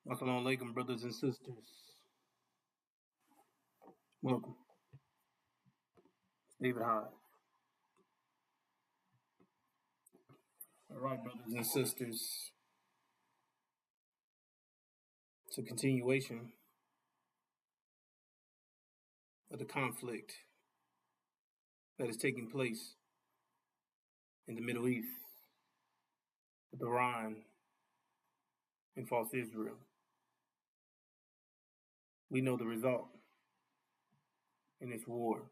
Assalamu alaikum, brothers and sisters. Welcome. David Hyde. All right, brothers and sisters. It's a continuation of the conflict that is taking place in the Middle East with Iran and false Israel. We know the result in this war.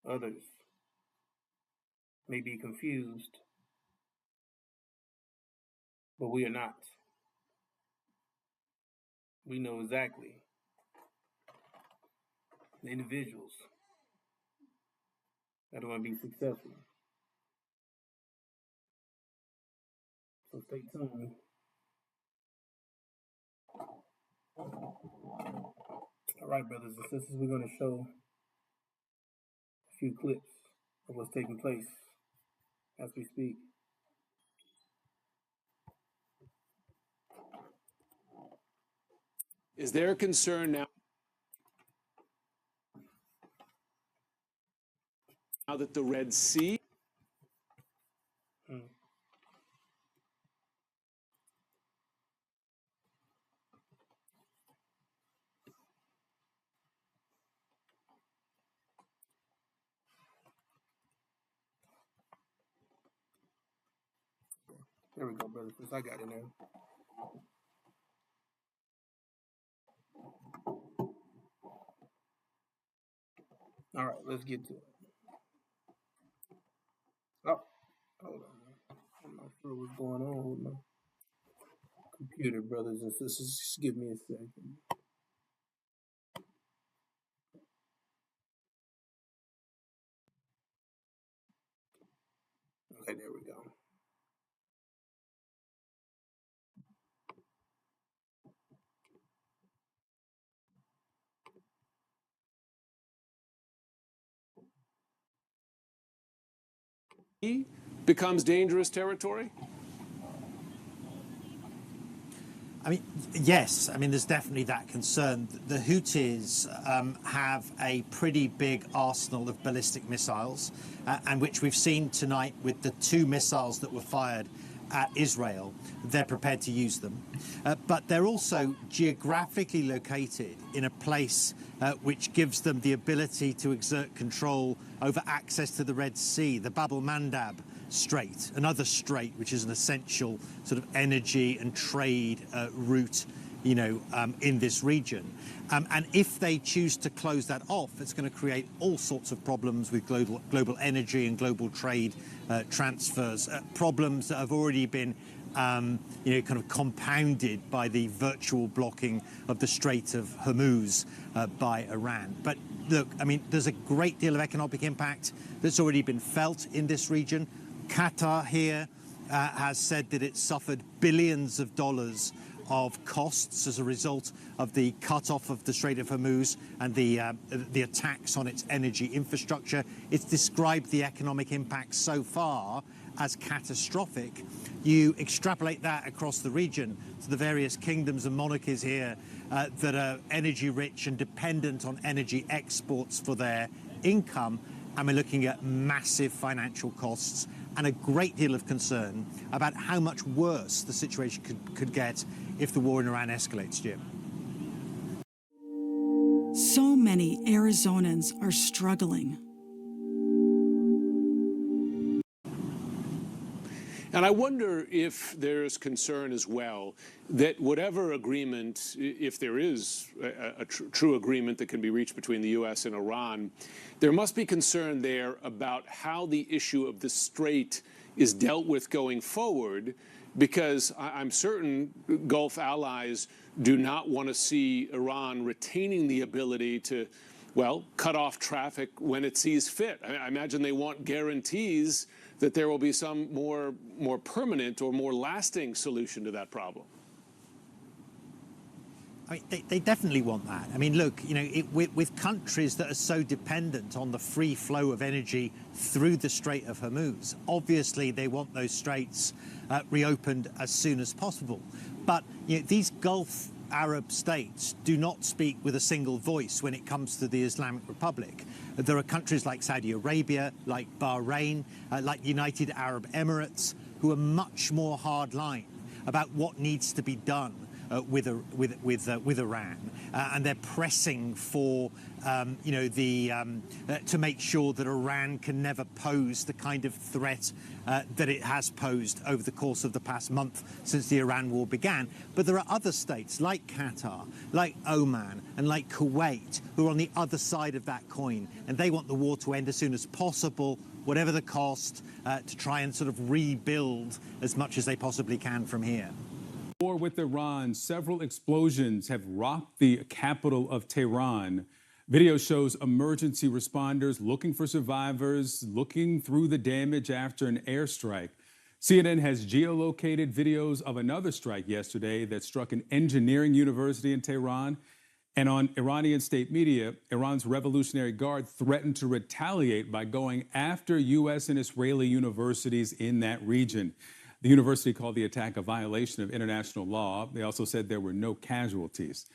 Others may be confused, but we are not. We know exactly the individuals that are going to be successful. So stay tuned. All right, brothers and sisters, we're going to show a few clips of what's taking place as we speak. Is there a concern now that the Red Sea? There we go, brothers. I got it now. All right, let's get to it. Oh, hold on. I'm not sure what's going on with my computer, brothers and sisters. Just give me a second. Okay, there we go. Becomes dangerous territory? I mean, yes. I mean, there's definitely that concern. The Houthis have a pretty big arsenal of ballistic missiles, and which we've seen tonight with the 2 missiles that were fired at Israel. They're prepared to use them. But they're also geographically located in a place which gives them the ability to exert control over access to the Red Sea, the Bab el-Mandab Strait, another strait which is an essential sort of energy and trade route, in this region. And if they choose to close that off, it's going to create all sorts of problems with global energy and global trade transfers, problems that have already been kind of compounded by the virtual blocking of the Strait of Hormuz by Iran. But look, I mean, there's a great deal of economic impact that's already been felt in this region. Qatar here has said that it suffered billions of dollars of costs as a result of the cut-off of the Strait of Hormuz and the attacks on its energy infrastructure. It's described the economic impact so far as catastrophic. You extrapolate that across the region to the various kingdoms and monarchies here that are energy rich and dependent on energy exports for their income, and we're looking at massive financial costs and a great deal of concern about how much worse the situation could get if the war in Iran escalates, Jim. So many Arizonans are struggling. And I wonder if there's concern as well that whatever agreement, if there is a true agreement that can be reached between the U.S. and Iran, there must be concern there about how the issue of the strait is dealt with going forward, because I'm certain Gulf allies do not want to see Iran retaining the ability to, well, cut off traffic when it sees fit. I imagine they want guarantees that there will be some more permanent or more lasting solution to that problem. I mean, they definitely want that. I mean, look, with countries that are so dependent on the free flow of energy through the Strait of Hormuz, obviously they want those straits reopened as soon as possible. But these Gulf Arab states do not speak with a single voice when it comes to the Islamic Republic. There are countries like Saudi Arabia, like Bahrain, like United Arab Emirates, who are much more hardline about what needs to be done with Iran, and they're pressing for to make sure that Iran can never pose the kind of threat that it has posed over the course of the past month since the Iran war began. But there are other states like Qatar, like Oman, and like Kuwait who are on the other side of that coin, and they want the war to end as soon as possible, whatever the cost, to try and sort of rebuild as much as they possibly can from here. War with Iran, several explosions have rocked the capital of Tehran. Video shows emergency responders looking for survivors, looking through the damage after an airstrike. CNN has geolocated videos of another strike yesterday that struck an engineering university in Tehran. And on Iranian state media, Iran's Revolutionary Guard threatened to retaliate by going after U.S. and Israeli universities in that region. The university called the attack a violation of international law. They also said there were no casualties.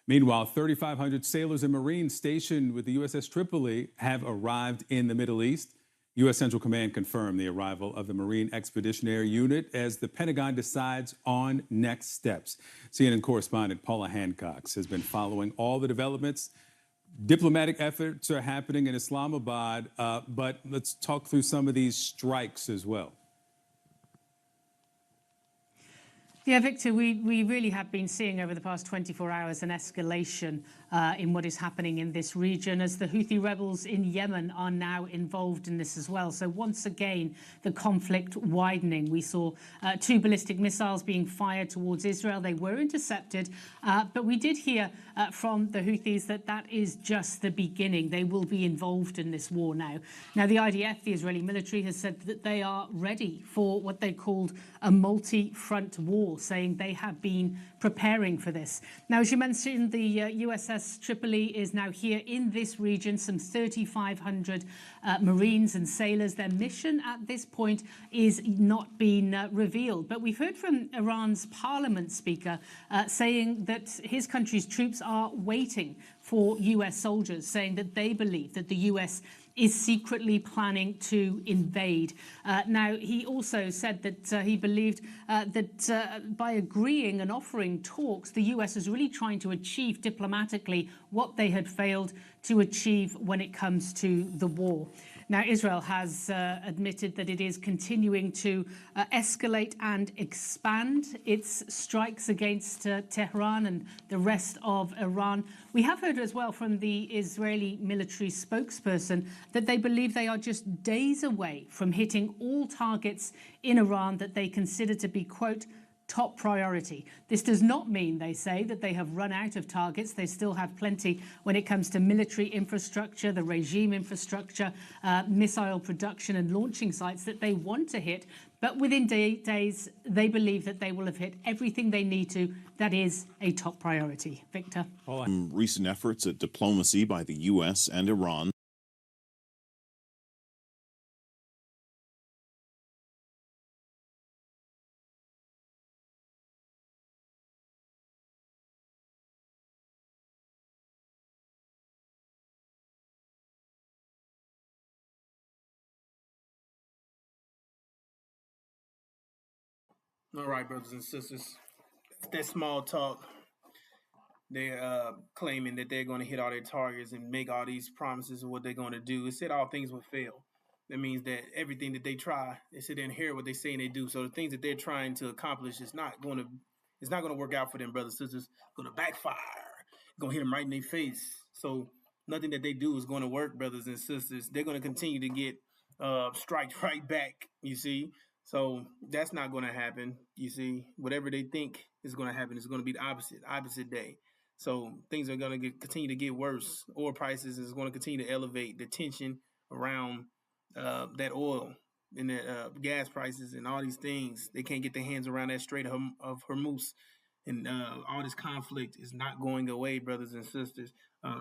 Meanwhile, 3,500 sailors and Marines stationed with the USS Tripoli have arrived in the Middle East. U.S. Central Command confirmed the arrival of the Marine Expeditionary Unit as the Pentagon decides on next steps. CNN correspondent Paula Hancock has been following all the developments. Diplomatic efforts are happening in Islamabad, but let's talk through some of these strikes as well. Yeah, Victor, we really have been seeing over the past 24 hours an escalation in what is happening in this region, as the Houthi rebels in Yemen are now involved in this as well. So once again, the conflict widening. We saw 2 ballistic missiles being fired towards Israel. They were intercepted, but we did hear from the Houthis that is just the beginning. They will be involved in this war now. Now, the IDF, the Israeli military, has said that they are ready for what they called a multi-front war, saying they have been preparing for this. Now, as you mentioned, the USS Tripoli is now here in this region, some 3,500 Marines and sailors. Their mission at this point is not been revealed. But we've heard from Iran's parliament speaker saying that his country's troops are waiting for US soldiers, saying that they believe that the US is secretly planning to invade. Now, he also said that he believed that by agreeing and offering talks, the US is really trying to achieve diplomatically what they had failed to achieve when it comes to the war. Now, Israel has admitted that it is continuing to escalate and expand its strikes against Tehran and the rest of Iran. We have heard as well from the Israeli military spokesperson that they believe they are just days away from hitting all targets in Iran that they consider to be, quote, top priority. This does not mean, they say, that they have run out of targets. They still have plenty when it comes to military infrastructure, the regime infrastructure, missile production and launching sites that they want to hit. But within days, they believe that they will have hit everything they need to. That is a top priority. Victor? Recent efforts at diplomacy by the U.S. and Iran. All right, brothers and sisters. That small talk. They're claiming that they're going to hit all their targets and make all these promises of what they're going to do. It said all things will fail. That means that everything that they try, they sit there and hear what they say and they do. So the things that they're trying to accomplish is not going to work out for them, brothers and sisters. It's going to backfire. It's going to hit them right in their face. So nothing that they do is going to work, brothers and sisters. They're going to continue to get striked right back, you see. So that's not going to happen. You see, whatever they think is going to happen is going to be the opposite day. So things are going to continue to get worse. Oil prices is going to continue to elevate. The tension around that oil and the gas prices and all these things, they can't get their hands around that Strait of Hormuz. and all this conflict is not going away, brothers and sisters.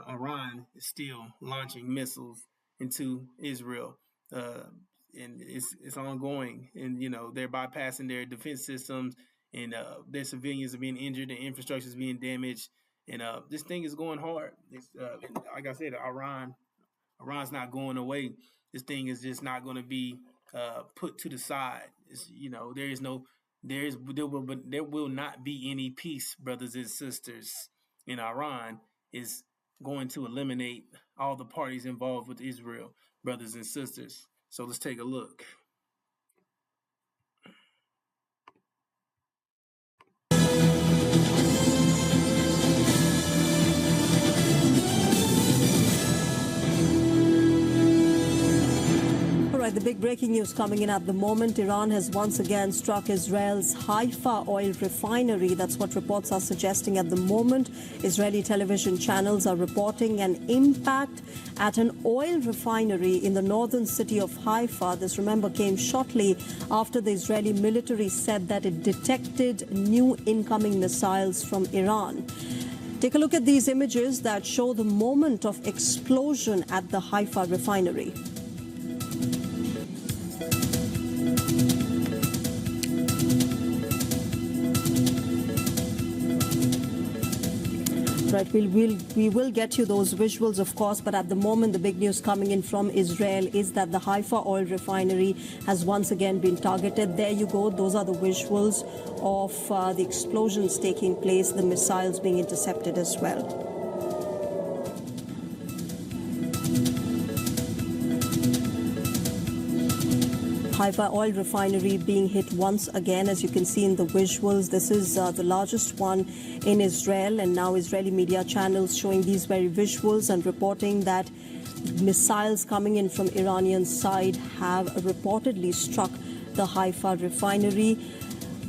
Iran is still launching missiles into Israel, and it's ongoing. And they're bypassing their defense systems, and their civilians are being injured, and infrastructure is being damaged, and this thing is going hard. And like I said, Iran's not going away. This thing is just not going to be put to the side. There will not be any peace, brothers and sisters. And Iran is going to eliminate all the parties involved with Israel, brothers and sisters. So let's take a look. The big breaking news coming in at the moment. Iran has once again struck Israel's Haifa oil refinery. That's what reports are suggesting at the moment. Israeli television channels are reporting an impact at an oil refinery in the northern city of Haifa. This, remember, came shortly after the Israeli military said that it detected new incoming missiles from Iran. Take a look at these images that show the moment of explosion at the Haifa refinery. Right, we will get you those visuals, of course, but at the moment the big news coming in from Israel is that the Haifa oil refinery has once again been targeted. There you go, those are the visuals of the explosions taking place, the missiles being intercepted as well. Haifa oil refinery being hit once again, as you can see in the visuals. This is the largest one in Israel, and now Israeli media channels showing these very visuals and reporting that missiles coming in from Iranian side have reportedly struck the Haifa refinery.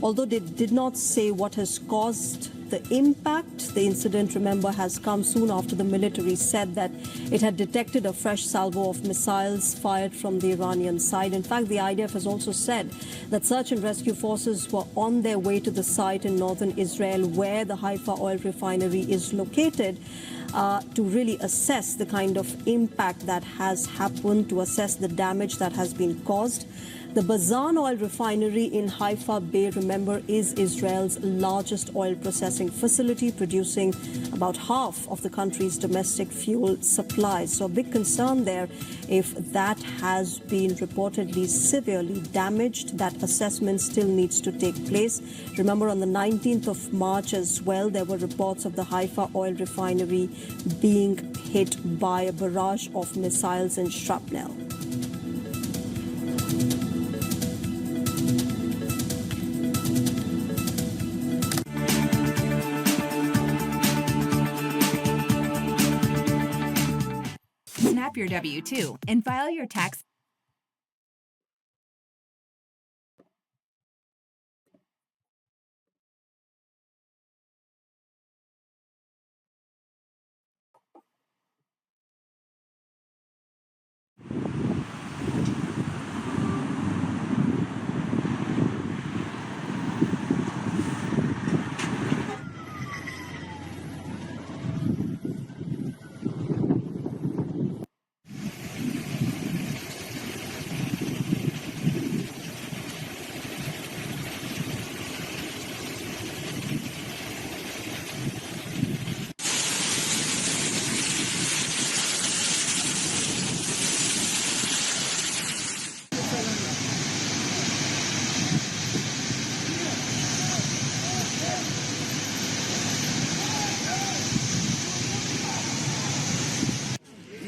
Although they did not say what has caused the impact, the incident, remember, has come soon after the military said that it had detected a fresh salvo of missiles fired from the Iranian side. In fact, the IDF has also said that search and rescue forces were on their way to the site in northern Israel where the Haifa oil refinery is located to really assess the kind of impact that has happened, to assess the damage that has been caused. The Bazan oil refinery in Haifa Bay, remember, is Israel's largest oil processing facility, producing about half of the country's domestic fuel supplies. So a big concern there if that has been reportedly severely damaged. That assessment still needs to take place. Remember, on the 19th of March as well, there were reports of the Haifa oil refinery being hit by a barrage of missiles and shrapnel. Snap your W-2 and file your tax.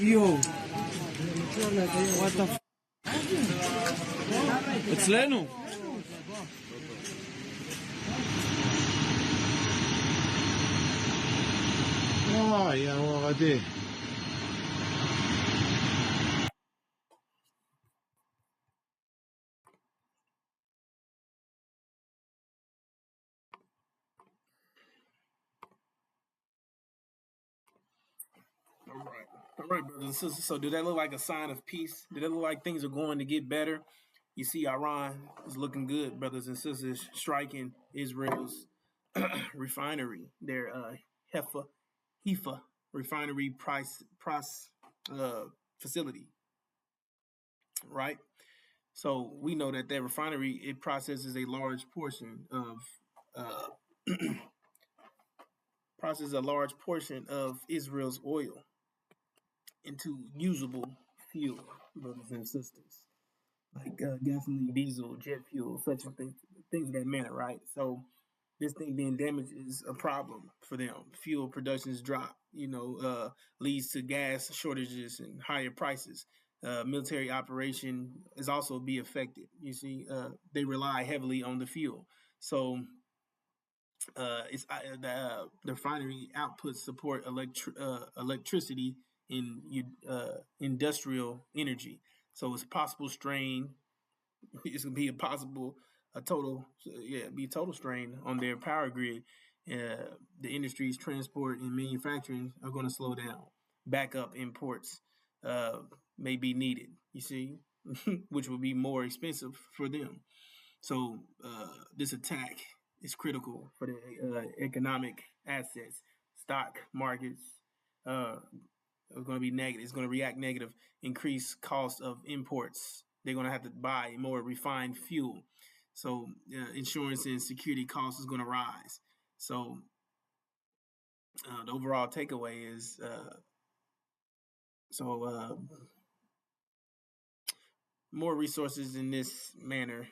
Yo, what the f? אצלנו. יא מורדי. All right, brothers and sisters. So, do that look like a sign of peace? Did it look like things are going to get better? You see, Iran is looking good, brothers and sisters, striking Israel's refinery, their Heifa refinery facility, right? So we know that refinery, it processes a large portion of Israel's oil into usable fuel, brothers and sisters, like gasoline, diesel, jet fuel, such things of that manner, right? So this thing being damaged is a problem for them. Fuel productions drop, leads to gas shortages and higher prices. Military operation is also be affected. You see, they rely heavily on the fuel. So the refinery outputs support electricity in industrial energy. So it's possible strain. It's gonna be a total strain on their power grid. The industries, transport and manufacturing are going to slow down. Backup imports may be needed. You see, which will be more expensive for them. So this attack is critical for the economic assets. Stock markets are going to be negative. It's going to react negative. Increased cost of imports. They're going to have to buy more refined fuel. So insurance and security costs is going to rise. So the overall takeaway is more resources in this manner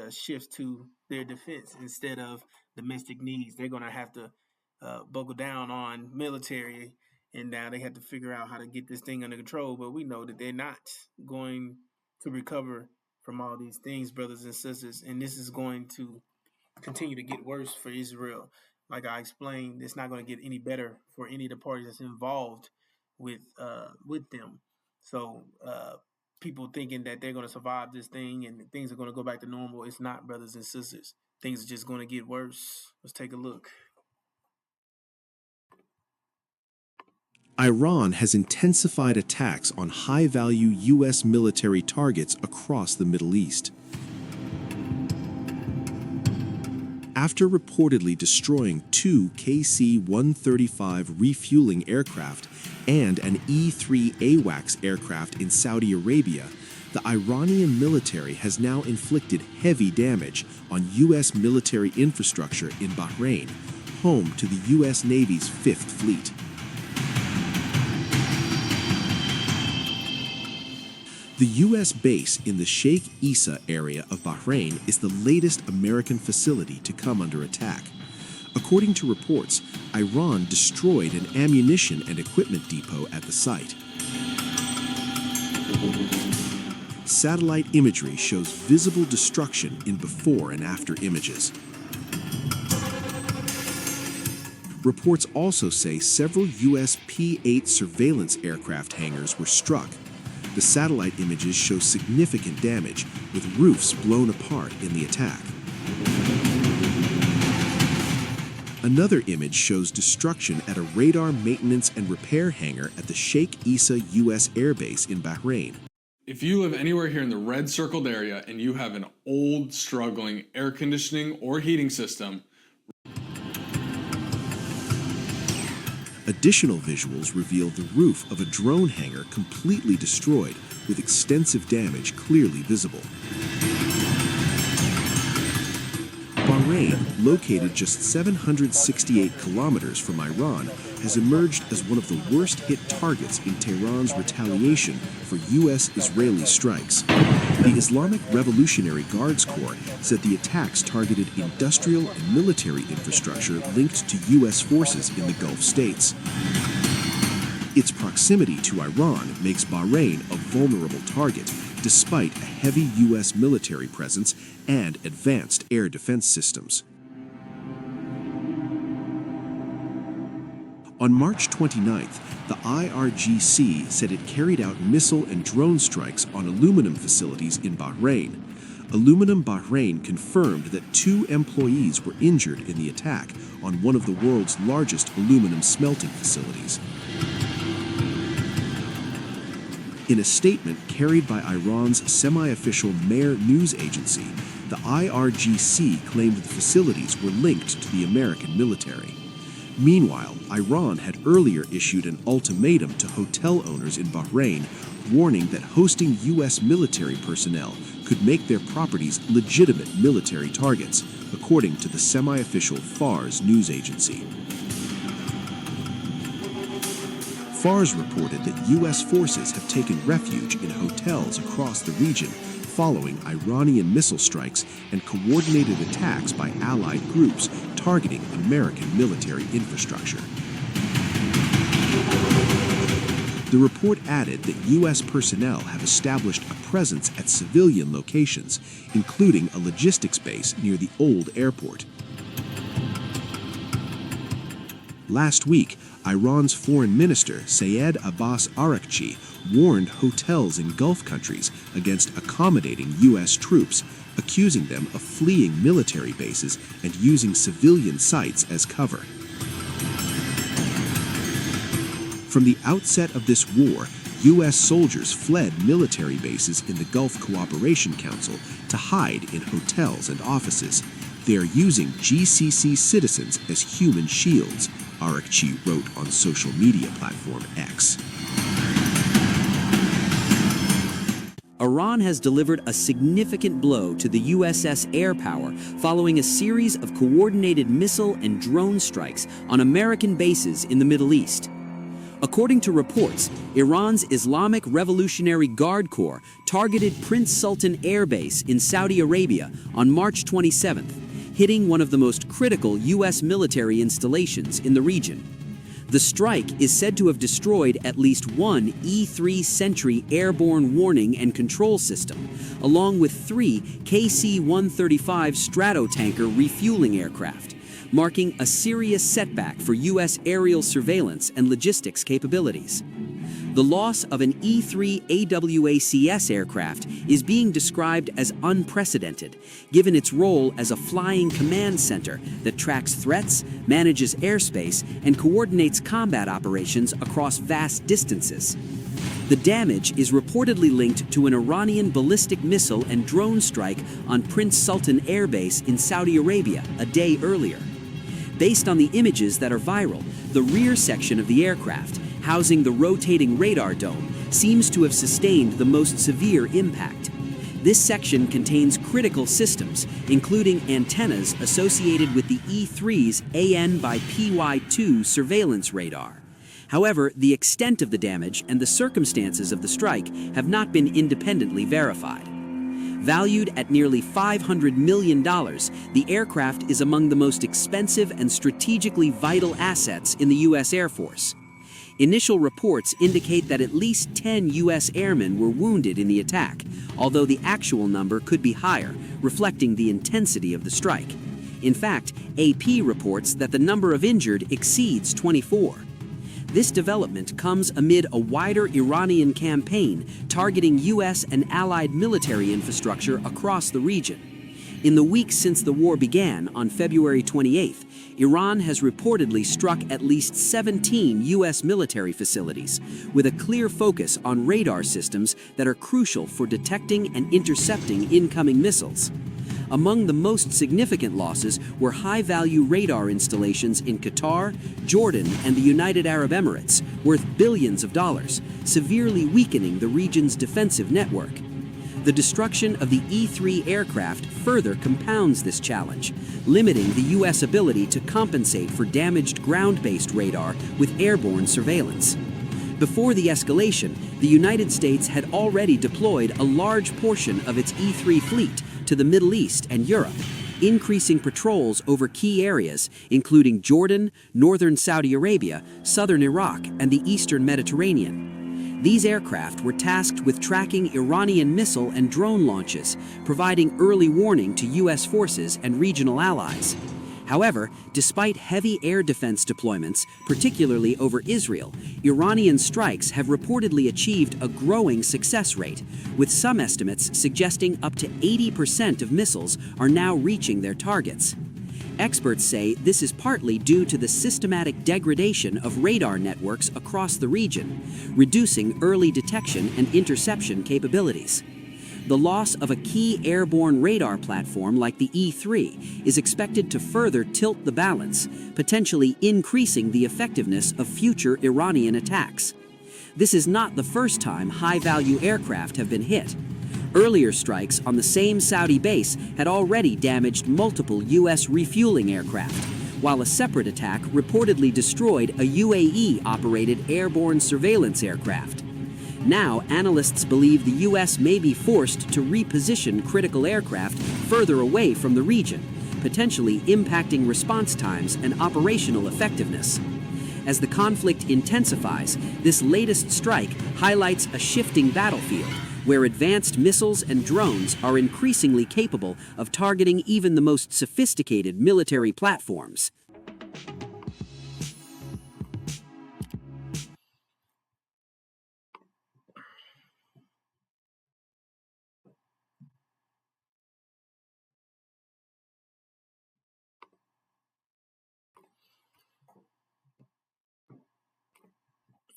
shifts to their defense instead of domestic needs. They're going to have to buckle down on military, and now they have to figure out how to get this thing under control. But we know that they're not going to recover from all these things, brothers and sisters, and this is going to continue to get worse for Israel. Like I explained, it's not going to get any better for any of the parties that's involved with them. So people thinking that they're going to survive this thing and things are going to go back to normal, it's not, brothers and sisters. Things are just going to get worse. Let's take a look. Iran has intensified attacks on high-value U.S. military targets across the Middle East. After reportedly destroying 2 KC-135 refueling aircraft and an E-3 AWACS aircraft in Saudi Arabia, the Iranian military has now inflicted heavy damage on U.S. military infrastructure in Bahrain, home to the U.S. Navy's 5th Fleet. The U.S. base in the Sheikh Issa area of Bahrain is the latest American facility to come under attack. According to reports, Iran destroyed an ammunition and equipment depot at the site. Satellite imagery shows visible destruction in before and after images. Reports also say several U.S. P-8 surveillance aircraft hangars were struck. The satellite images show significant damage, with roofs blown apart in the attack. Another image shows destruction at a radar maintenance and repair hangar at the Sheikh Issa U.S. Air Base in Bahrain. If you live anywhere here in the red circled area and you have an old, struggling air conditioning or heating system, additional visuals reveal the roof of a drone hangar completely destroyed, with extensive damage clearly visible. Bahrain, located just 768 kilometers from Iran, has emerged as one of the worst-hit targets in Tehran's retaliation for U.S.-Israeli strikes. The Islamic Revolutionary Guards Corps said the attacks targeted industrial and military infrastructure linked to U.S. forces in the Gulf states. Its proximity to Iran makes Bahrain a vulnerable target, despite a heavy U.S. military presence and advanced air defense systems. On March 29th, the IRGC said it carried out missile and drone strikes on aluminum facilities in Bahrain. Aluminum Bahrain confirmed that 2 employees were injured in the attack on one of the world's largest aluminum smelting facilities. In a statement carried by Iran's semi-official Mehr news agency, the IRGC claimed the facilities were linked to the American military. Meanwhile, Iran had earlier issued an ultimatum to hotel owners in Bahrain, warning that hosting U.S. military personnel could make their properties legitimate military targets, according to the semi-official Fars news agency. Fars reported that U.S. forces have taken refuge in hotels across the region following Iranian missile strikes and coordinated attacks by allied groups targeting American military infrastructure. The report added that U.S. personnel have established a presence at civilian locations, including a logistics base near the old airport. Last week, Iran's foreign minister, Sayed Abbas Araghchi, warned hotels in Gulf countries against accommodating U.S. troops, accusing them of fleeing military bases and using civilian sites as cover. From the outset of this war, U.S. soldiers fled military bases in the Gulf Cooperation Council to hide in hotels and offices. They are using GCC citizens as human shields, Araghchi wrote on social media platform X. Iran has delivered a significant blow to the USS Air Power following a series of coordinated missile and drone strikes on American bases in the Middle East. According to reports, Iran's Islamic Revolutionary Guard Corps targeted Prince Sultan Air Base in Saudi Arabia on March 27th, hitting one of the most critical U.S. military installations in the region. The strike is said to have destroyed at least one E-3 Sentry airborne warning and control system, along with 3 KC-135 Stratotanker refueling aircraft, marking a serious setback for U.S. aerial surveillance and logistics capabilities. The loss of an E-3 AWACS aircraft is being described as unprecedented, given its role as a flying command center that tracks threats, manages airspace, and coordinates combat operations across vast distances. The damage is reportedly linked to an Iranian ballistic missile and drone strike on Prince Sultan Air Base in Saudi Arabia a day earlier. Based on the images that are viral, the rear section of the aircraft, housing the rotating radar dome, seems to have sustained the most severe impact. This section contains critical systems, including antennas associated with the E-3's AN/PY2 surveillance radar. However, the extent of the damage and the circumstances of the strike have not been independently verified. Valued at nearly $500 million, the aircraft is among the most expensive and strategically vital assets in the U.S. Air Force. Initial reports indicate that at least 10 U.S. airmen were wounded in the attack, although the actual number could be higher, reflecting the intensity of the strike. In fact, AP reports that the number of injured exceeds 24. This development comes amid a wider Iranian campaign targeting U.S. and allied military infrastructure across the region. In the weeks since the war began on February 28th, Iran has reportedly struck at least 17 U.S. military facilities, with a clear focus on radar systems that are crucial for detecting and intercepting incoming missiles. Among the most significant losses were high-value radar installations in Qatar, Jordan, and the United Arab Emirates, worth billions of dollars, severely weakening the region's defensive network. The destruction of the E-3 aircraft further compounds this challenge, limiting the U.S. ability to compensate for damaged ground-based radar with airborne surveillance. Before the escalation, the United States had already deployed a large portion of its E-3 fleet to the Middle East and Europe, increasing patrols over key areas, including Jordan, northern Saudi Arabia, southern Iraq, and the eastern Mediterranean. These aircraft were tasked with tracking Iranian missile and drone launches, providing early warning to U.S. forces and regional allies. However, despite heavy air defense deployments, particularly over Israel, Iranian strikes have reportedly achieved a growing success rate, with some estimates suggesting up to 80% of missiles are now reaching their targets. Experts say this is partly due to the systematic degradation of radar networks across the region, reducing early detection and interception capabilities. the loss of a key airborne radar platform like the E-3 is expected to further tilt the balance, potentially increasing the effectiveness of future Iranian attacks. This is not the first time high-value aircraft have been hit. Earlier strikes on the same Saudi base had already damaged multiple U.S. refueling aircraft, while a separate attack reportedly destroyed a UAE-operated airborne surveillance aircraft. Now, analysts believe the U.S. may be forced to reposition critical aircraft further away from the region, potentially impacting response times and operational effectiveness. As the conflict intensifies, this latest strike highlights a shifting battlefield where advanced missiles and drones are increasingly capable of targeting even the most sophisticated military platforms.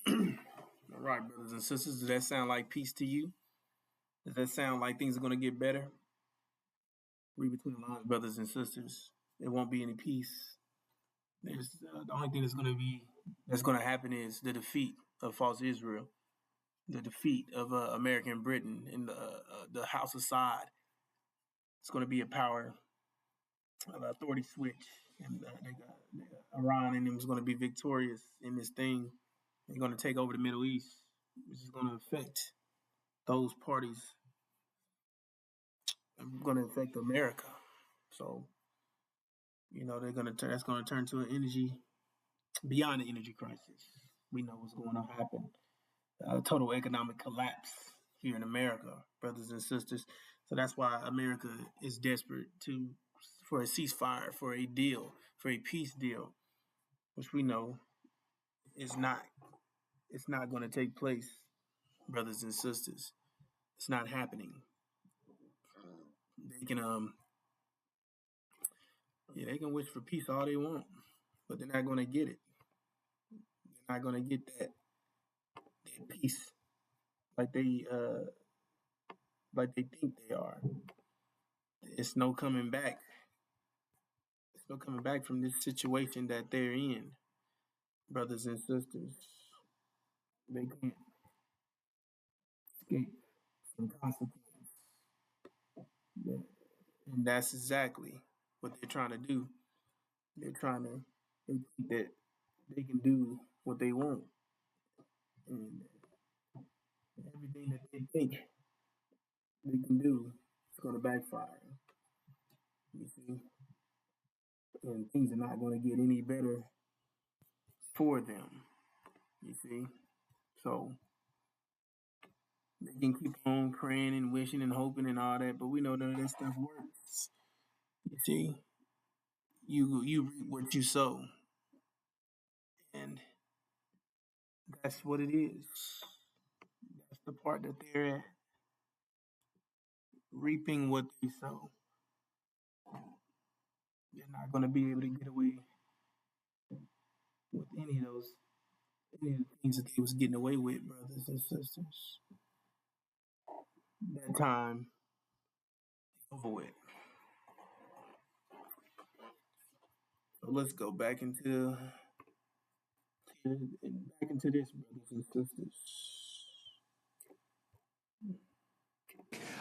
All right, brothers and sisters, does that sound like peace to you? Does that sound like things are going to get better? Read between the lines, brothers and sisters. There won't be any peace. There's the only thing that's going to happen is the defeat of false Israel, the defeat of American Britain in the House of Saud. It's going to be a power of authority switch, and Iran and them is going to be victorious in this thing. They're going to take over the Middle East, which is going to affect those parties. It's going to affect America. So, they're going to turn. That's going to turn to an energy beyond the energy crisis. We know what's going to happen. A total economic collapse here in America, brothers and sisters. So that's why America is desperate for a ceasefire, for a deal, for a peace deal, which we know is not. It's not going to take place, brothers and sisters. It's not happening. They can they can wish for peace all they want, but they're not going to get it. They're not going to get that peace like they think they are. It's no coming back. It's no coming back from this situation that they're in, brothers and sisters. They can't escape from consequences. Yeah. And that's exactly what they're trying to do. They think that they can do what they want. And everything that they think they can do is going to backfire. You see? And things are not going to get any better for them. You see? So they can keep on praying and wishing and hoping and all that, but we know none of that stuff works. You see? You reap what you sow. And that's what it is. That's the part that they're at. Reaping what they sow. They're not going to be able to get away with any of the things that they was getting away with, brothers and sisters. That time over with. So let's go back into this, brothers and sisters.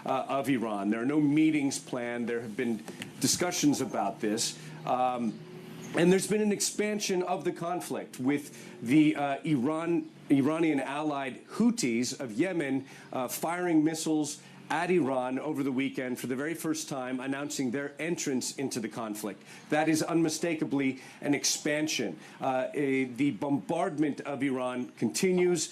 Of Iran. There are no meetings planned. There have been discussions about this. And there's been an expansion of the conflict with the Iranian allied Houthis of Yemen firing missiles at Iran over the weekend for the very first time, announcing their entrance into the conflict. That is unmistakably an expansion. The bombardment of Iran continues,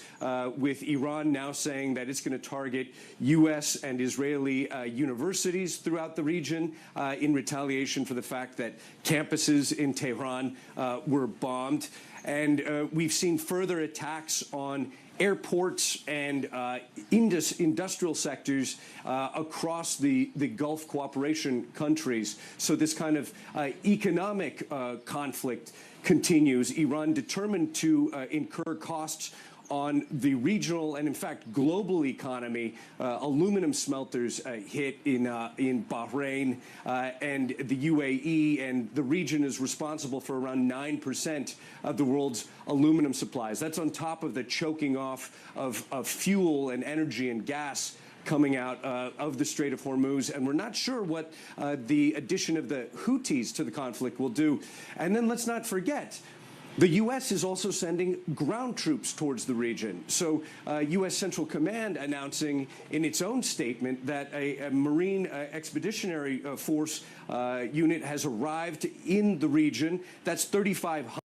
with Iran now saying that it's going to target U.S. and Israeli universities throughout the region in retaliation for the fact that campuses in Tehran were bombed. And we've seen further attacks on airports and industrial sectors across the Gulf cooperation countries. So this kind of economic conflict continues. Iran determined to incur costs on the regional and, in fact, global economy. Aluminum smelters hit in Bahrain and the UAE, and the region is responsible for around 9% of the world's aluminum supplies. That's on top of the choking off of fuel and energy and gas coming out of the Strait of Hormuz, and we're not sure what the addition of the Houthis to the conflict will do. And then let's not forget, the U.S. is also sending ground troops towards the region. So U.S. Central Command announcing in its own statement that a Marine Expeditionary Force unit has arrived in the region. That's 3,500.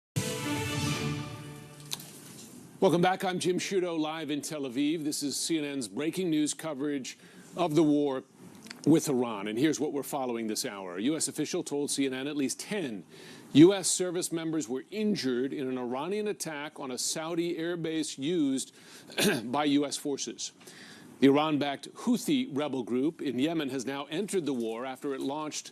Welcome back. I'm Jim Sciutto, live in Tel Aviv. This is CNN's breaking news coverage of the war with Iran. And here's what we're following this hour. A U.S. official told CNN at least 10 U.S. service members were injured in an Iranian attack on a Saudi airbase used by U.S. forces. The Iran-backed Houthi rebel group in Yemen has now entered the war after it launched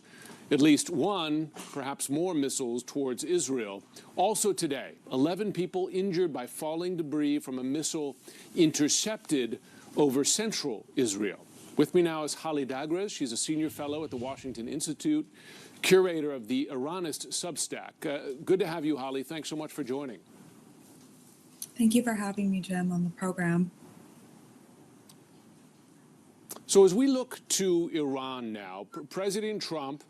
at least one, perhaps more, missiles towards Israel. Also today, 11 people injured by falling debris from a missile intercepted over central Israel. With me now is Holly Dagres. She's a senior fellow at the Washington Institute, curator of the Iranist Substack. Good to have you, Holly. Thanks so much for joining. Thank you for having me, Jim, on the program. So as we look to Iran now, President Trump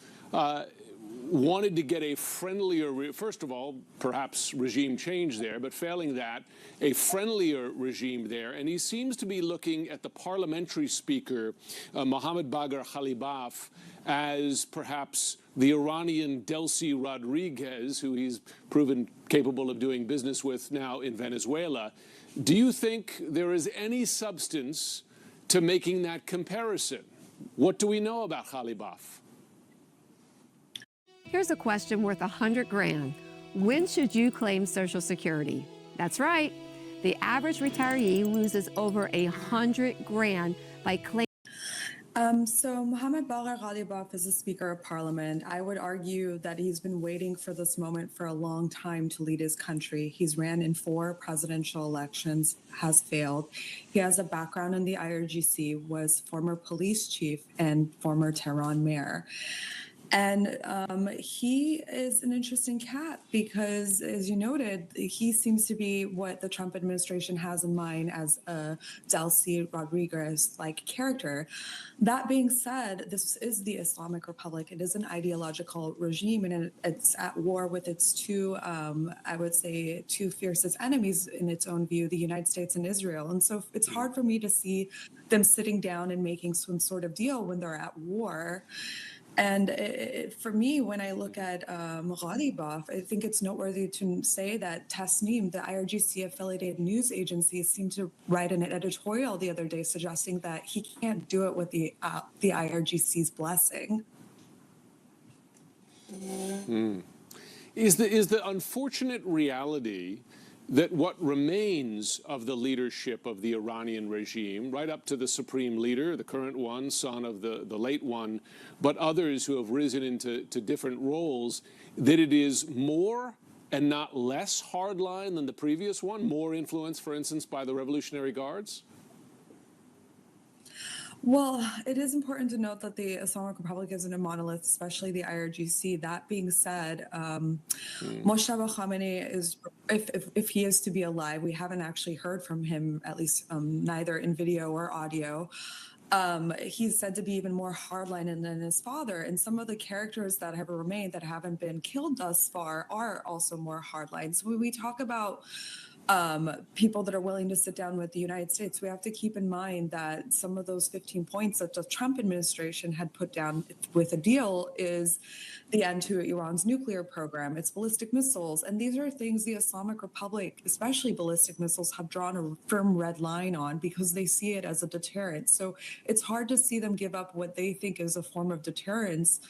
wanted to get a friendlier, first of all, perhaps regime change there, but failing that, a friendlier regime there. And he seems to be looking at the parliamentary speaker, Mohammad Bagher Khalibaf, as perhaps the Iranian Delcy Rodriguez, who he's proven capable of doing business with now in Venezuela. Do you think there is any substance to making that comparison? What do we know about Khalibaf? Here's a question worth $100,000. When should you claim Social Security? That's right. The average retiree loses over $100,000 by claiming. So Mohammad Bagher Khalibaf is the Speaker of Parliament. I would argue that he's been waiting for this moment for a long time to lead his country. He's ran in 4 presidential elections, has failed. He has a background in the IRGC, was former police chief and former Tehran mayor. And he is an interesting cat because, as you noted, he seems to be what the Trump administration has in mind as a Delcy Rodriguez-like character. That being said, this is the Islamic Republic. It is an ideological regime, and it's at war with its two, I would say, two fiercest enemies in its own view, the United States and Israel. And so it's hard for me to see them sitting down and making some sort of deal when they're at war. And for me, when I look at Khalibaf, I think it's noteworthy to say that Tasnim, the IRGC-affiliated news agency, seemed to write an editorial the other day suggesting that he can't do it with the IRGC's blessing. Is the unfortunate reality that what remains of the leadership of the Iranian regime, right up to the supreme leader, the current one, son of the late one, but others who have risen into different roles, that it is more and not less hardline than the previous one, more influenced, for instance, by the Revolutionary Guards? Well, it is important to note that the Islamic Republic isn't a monolith, especially the IRGC. That being said, Mojtaba Khamenei is, if he is to be alive, we haven't actually heard from him, at least neither in video or audio. He's said to be even more hardline than his father. And some of the characters that have remained that haven't been killed thus far are also more hardline. So when we talk about people that are willing to sit down with the United States, we have to keep in mind that some of those 15 points that the Trump administration had put down with a deal is the end to Iran's nuclear program, its ballistic missiles. And these are things the Islamic Republic, especially ballistic missiles, have drawn a firm red line on because they see it as a deterrent. So it's hard to see them give up what they think is a form of deterrence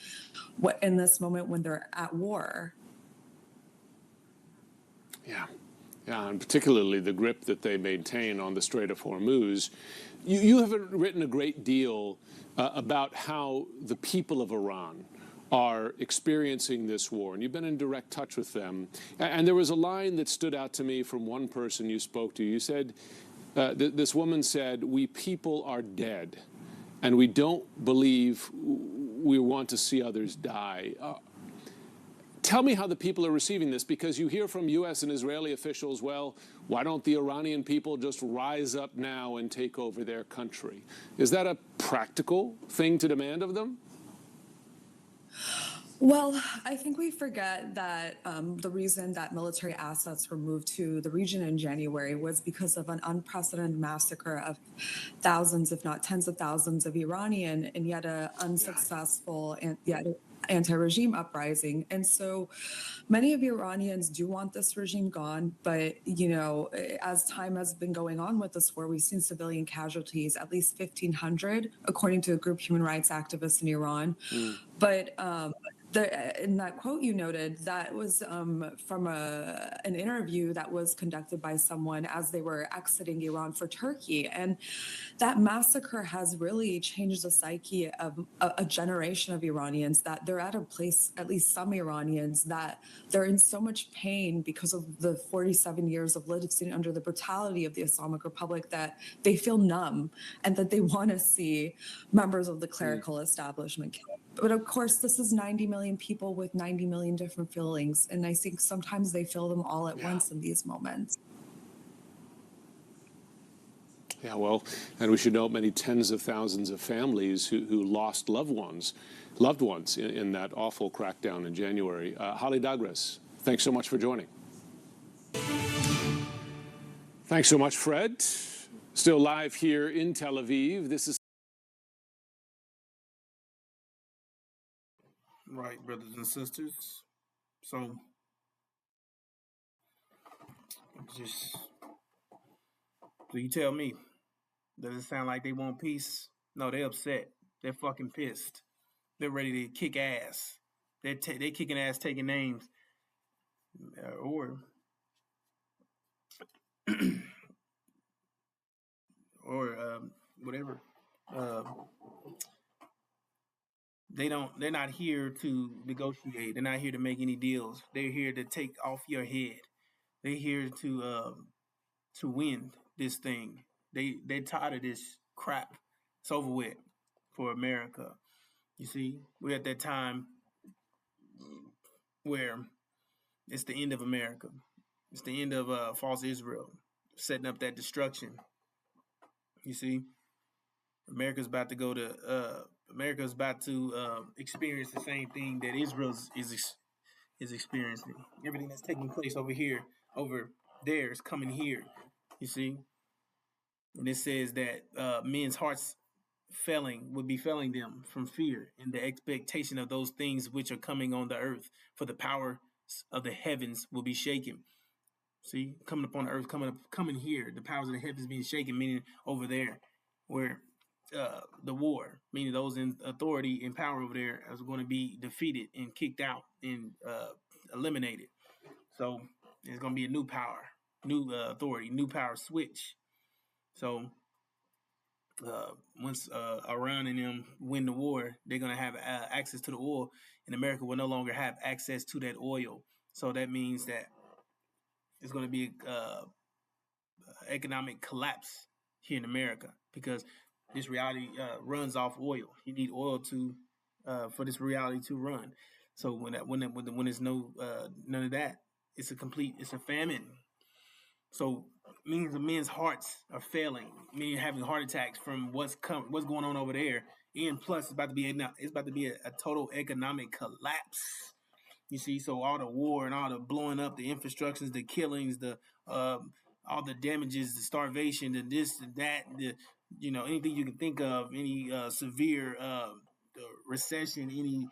in this moment when they're at war. Yeah. Yeah, and particularly the grip that they maintain on the Strait of Hormuz. You have written a great deal about how the people of Iran are experiencing this war, and you've been in direct touch with them. And there was a line that stood out to me from one person you spoke to. You said, this woman said, "We people are dead, and we don't believe we want to see others die." Tell me how the people are receiving this, because you hear from U.S. and Israeli officials, well, why don't the Iranian people just rise up now and take over their country? Is that a practical thing to demand of them? Well, I think we forget that the reason that military assets were moved to the region in January was because of an unprecedented massacre of thousands, if not tens of thousands, of Iranian and yet an unsuccessful and yet anti-regime uprising. And so many of Iranians do want this regime gone, but, you know, as time has been going on with this war, we've seen civilian casualties, at least 1,500, according to a group human rights activists in Iran. But in that quote you noted, that was from an interview that was conducted by someone as they were exiting Iran for Turkey. And that massacre has really changed the psyche of a generation of Iranians, that they're at a place, at least some Iranians, that they're in so much pain because of the 47 years of living under the brutality of the Islamic Republic that they feel numb and that they want to see members of the clerical establishment killed. But of course, this is 90 million people with 90 million different feelings. And I think sometimes they feel them all at once in these moments. Yeah, well, and we should note many tens of thousands of families who lost loved ones in that awful crackdown in January. Holly Dagres, thanks so much for joining. Thanks so much, Fred. Still live here in Tel Aviv. This is right, brothers and sisters. So you tell me, does it sound like they want peace? No, they're upset. They're fucking pissed. They're ready to kick ass. They're kicking ass, taking names, or whatever. They're not here to negotiate. They're not here to make any deals. They're here to take off your head. They're here to win this thing. They're tired of this crap. It's over with for America. You see, we're at that time where it's the end of America. It's the end of false Israel, setting up that destruction. You see, America's about to go to experience the same thing that Israel is experiencing. Everything that's taking place over here, over there, is coming here. You see, and it says that men's hearts would be failing them from fear and the expectation of those things which are coming on the earth. For the power of the heavens will be shaken. See, coming upon the earth, coming here, the powers of the heavens being shaken, meaning over there, where the war, meaning those in authority and power over there, is going to be defeated and kicked out and eliminated. So there's going to be a new power, new authority, new power switch. So once Iran and them win the war, they're going to have access to the oil, and America will no longer have access to that oil. So that means that it's going to be economic collapse here in America, because this reality runs off oil. You need oil to for this reality to run. So when there's no none of that, it's a famine. So means the men's hearts are failing, meaning having heart attacks from what's going on over there. And plus, it's about to be a total economic collapse. You see, so all the war and all the blowing up, the infrastructures, the killings, the all the damages, the starvation, the this and that, anything you can think of, any severe recession, any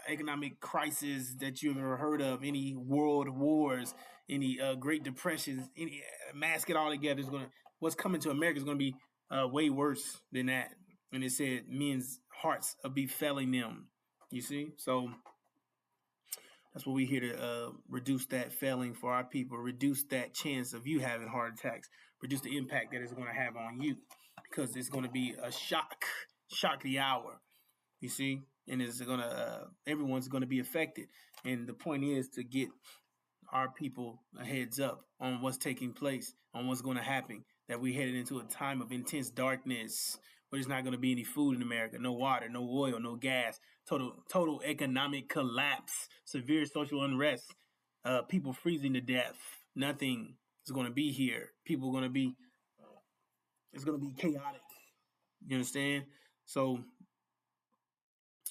economic crisis that you've ever heard of, any world wars, any Great Depressions, any mask it all together, what's coming to America is going to be way worse than that. And it said men's hearts will be failing them. You see, so that's what we're here to reduce that failing for our people, reduce that chance of you having heart attacks, reduce the impact that it's going to have on you, because it's going to be a shock the hour. You see, and it's gonna everyone's gonna be affected. And the point is to get our people a heads up on what's taking place, on what's going to happen. That we headed into a time of intense darkness, where there's not going to be any food in America, no water, no oil, no gas, total economic collapse, severe social unrest, people freezing to death. Nothing is going to be here. People are going to be. It's going to be chaotic. You understand? So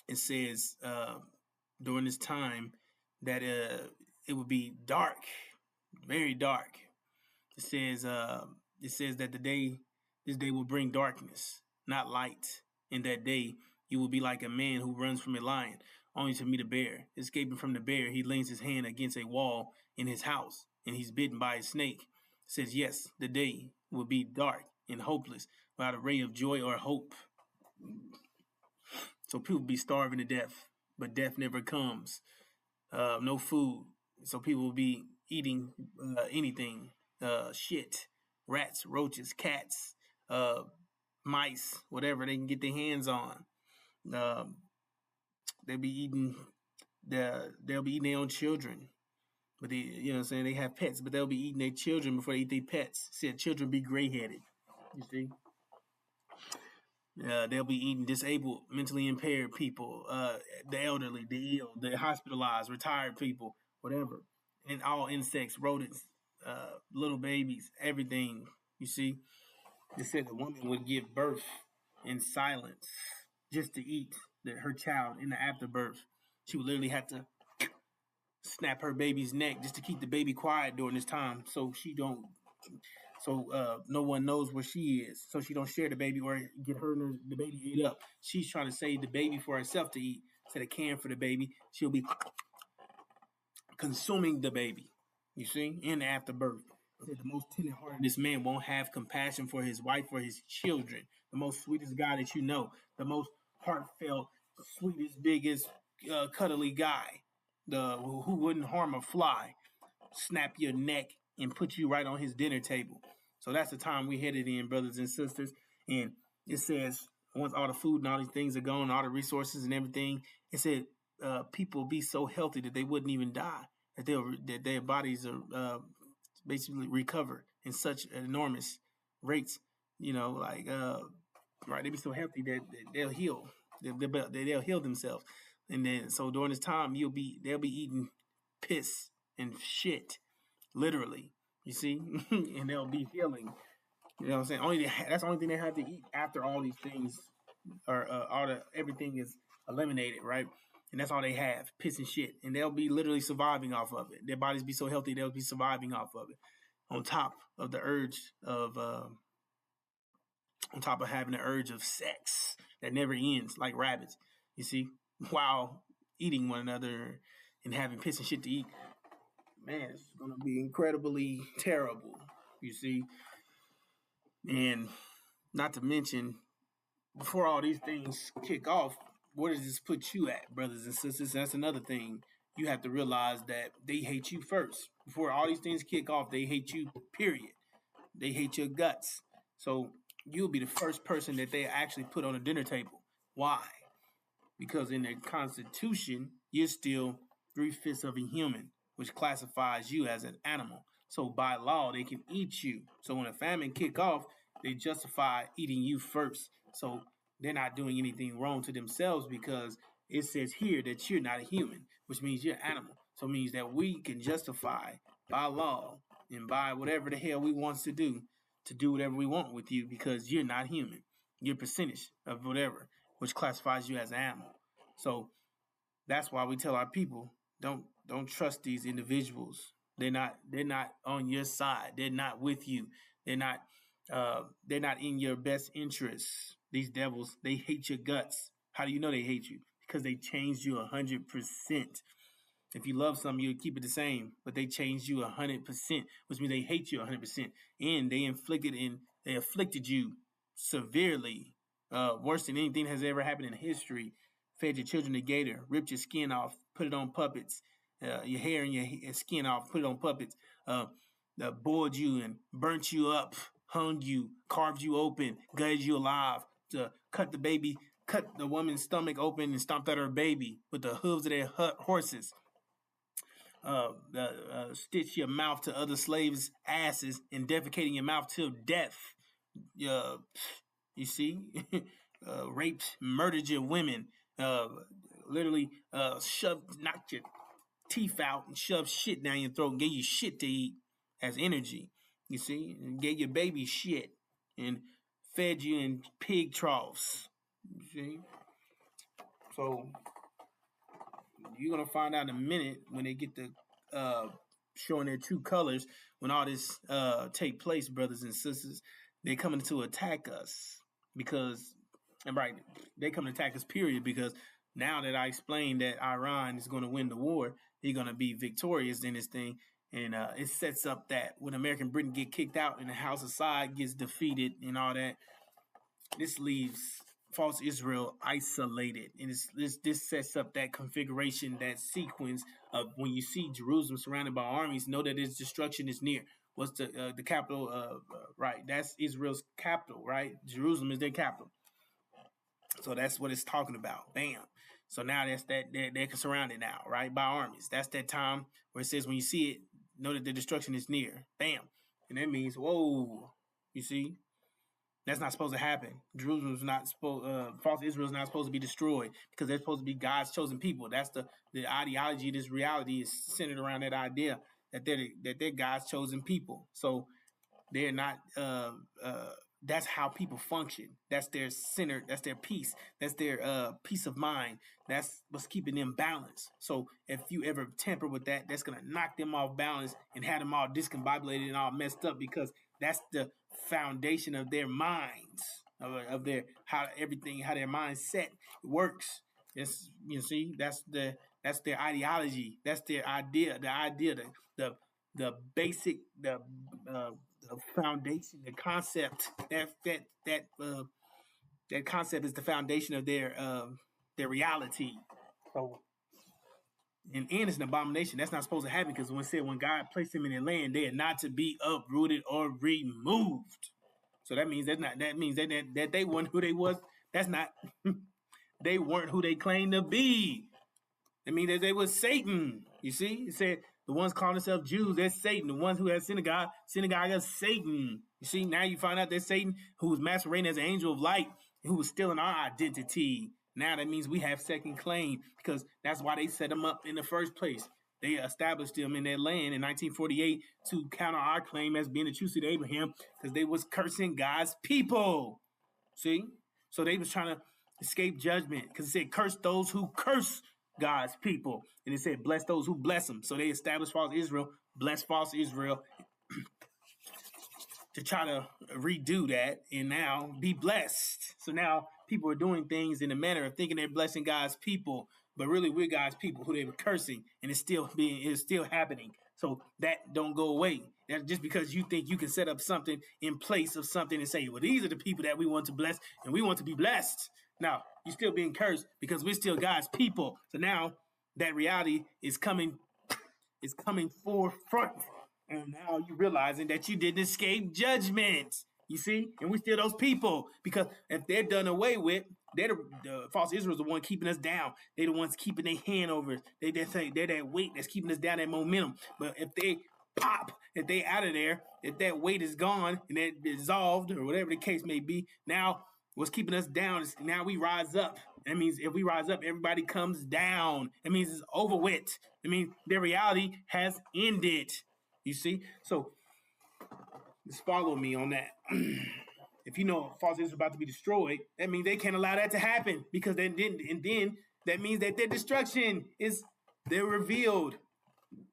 it says during this time that it would be dark, very dark. It says that this day will bring darkness, not light. In that day, you will be like a man who runs from a lion, only to meet a bear. Escaping from the bear, he leans his hand against a wall in his house, and he's bitten by a snake. It says, yes, the day will be dark and hopeless, without a ray of joy or hope. So people be starving to death, but death never comes. No food. So people will be eating anything. Shit. Rats, roaches, cats, mice, whatever they can get their hands on. They'll be eating their own children. But you know what I'm saying? They have pets, but they'll be eating their children before they eat their pets. Said children be gray-headed. You see? They'll be eating disabled, mentally impaired people, the elderly, the ill, the hospitalized, retired people, whatever. And all insects, rodents, little babies, everything. You see? They said the woman would give birth in silence just to eat her child in the afterbirth. She would literally have to snap her baby's neck just to keep the baby quiet during this time, so no one knows where she is, so she don't share the baby or get her and the baby eat up. She's trying to save the baby for herself to eat instead of caring for the baby. She'll be consuming the baby, you see, in the afterbirth. The most tender-hearted man won't have compassion for his wife or his children. The most sweetest guy that you know, the most heartfelt, sweetest, biggest, cuddly guy, who wouldn't harm a fly, snap your neck and put you right on his dinner table. So that's the time we headed in, brothers and sisters. And it says once all the food and all these things are gone, all the resources and everything, it said people be so healthy that they wouldn't even die, that their bodies are basically recover in such enormous rates. You know, like right, they be so healthy that they'll heal. They'll heal themselves. And then so during this time, they'll be eating piss and shit. Literally, you see, and they'll be healing. You know what I'm saying? That's the only thing they have to eat after all these things everything is eliminated, right? And that's all they have, piss and shit. And they'll be literally surviving off of it. Their bodies be so healthy, they'll be surviving off of it. On top of the urge of, on top of having the urge of sex that never ends, like rabbits, you see, while eating one another and having piss and shit to eat. Man, it's going to be incredibly terrible, you see. And not to mention, before all these things kick off, where does this put you at, brothers and sisters? That's another thing. You have to realize that they hate you first. Before all these things kick off, they hate you, period. They hate your guts. So you'll be the first person that they actually put on a dinner table. Why? Because in their constitution, you're still 3/5 of a human, which classifies you as an animal. So by law, they can eat you. So when a famine kick off, they justify eating you first. So they're not doing anything wrong to themselves, because it says here that you're not a human, which means you're an animal. So it means that we can justify by law and by whatever the hell we want to do whatever we want with you, because you're not human. You're a percentage of whatever, which classifies you as an animal. So that's why we tell our people, don't trust these individuals. They're not on your side. They're not with you. They're not in your best interests. These devils, they hate your guts. How do you know they hate you? Because they changed you 100%. If you love something, you'll keep it the same. But they changed you 100%, which means they hate you 100%. And they afflicted you severely, worse than anything that has ever happened in history. Fed your children to gator, ripped your skin off, put it on puppets, your hair and your skin off, put it on puppets, boiled you and burnt you up, hung you, carved you open, gutted you alive, to cut the baby cut the woman's stomach open and stomped out her baby with the hooves of their horses. Stitch your mouth to other slaves' asses and defecating your mouth till death. You see, raped, murdered your women, literally knocked your teeth out and shoved shit down your throat and gave you shit to eat as energy. You see, and gave your baby shit and fed you in pig troughs. You see, so you're gonna find out in a minute when they get to showing their true colors. When all this take place, brothers and sisters, they're coming to attack us because, and right, they come to attack us. Period. Because now that I explained that Iran is going to win the war, they're going to be victorious in this thing, and it sets up that when American Britain get kicked out and the House of Saud gets defeated and all that, this leaves false Israel isolated, and this sets up that configuration, that sequence of when you see Jerusalem surrounded by armies, know that its destruction is near. What's the capital? Right, that's Israel's capital. Right, Jerusalem is their capital. So that's what it's talking about. Bam. So now that's that they're surrounded now, right, by armies. That's that time where it says when you see it, know that the destruction is near. Bam, and that means whoa. You see. That's not supposed to happen. Jerusalem's not supposed. False Israel's not supposed to be destroyed because they're supposed to be God's chosen people. That's the ideology of this reality is centered around that idea that they're God's chosen people. So they're not. That's how people function. That's their center. That's their peace. That's their peace of mind. That's what's keeping them balanced. So if you ever tamper with that, that's gonna knock them off balance and have them all discombobulated and all messed up because that's the foundation of their minds, of their how their mindset works. It's, you see, that's their ideology. That's their idea. The basic the foundation, the concept. That concept is the foundation of their reality. So, and it's an abomination. That's not supposed to happen because when God placed them in their land, they are not to be uprooted or removed. So that means that they weren't who they was. That's not. They weren't who they claimed to be. It means that they was Satan. You see, it said the ones calling themselves Jews, that's Satan. The ones who have synagogue is Satan. You see, now you find out that Satan, who was masquerading as an angel of light, who was stealing our identity. Now that means we have second claim because that's why they set them up in the first place. They established them in their land in 1948 to counter our claim as being the true seed of Abraham because they was cursing God's people. See? So they was trying to escape judgment because it said curse those who curse God's people. And it said bless those who bless them. So they established false Israel, bless false Israel to try to redo that and now be blessed. So now people are doing things in a manner of thinking they're blessing God's people, but really we're God's people who they were cursing, and it's still happening. So that don't go away. That just because you think you can set up something in place of something and say, well, these are the people that we want to bless and we want to be blessed. Now, you're still being cursed because we're still God's people. So now that reality is coming forefront. And now you're realizing that you didn't escape judgment. You see? And we're still those people. Because if they're done away with, they're the false Israel's the one keeping us down. They're the ones keeping their hand over us. They're that weight that's keeping us down, that momentum. But if they pop, if they out of there, if that weight is gone and they're dissolved or whatever the case may be, now what's keeping us down is now we rise up. That means if we rise up, everybody comes down. It means it's over with. It means their reality has ended. You see? So just follow me on that. If you know false Israel is about to be destroyed, that means they can't allow that to happen because then that means that their destruction is, they're revealed,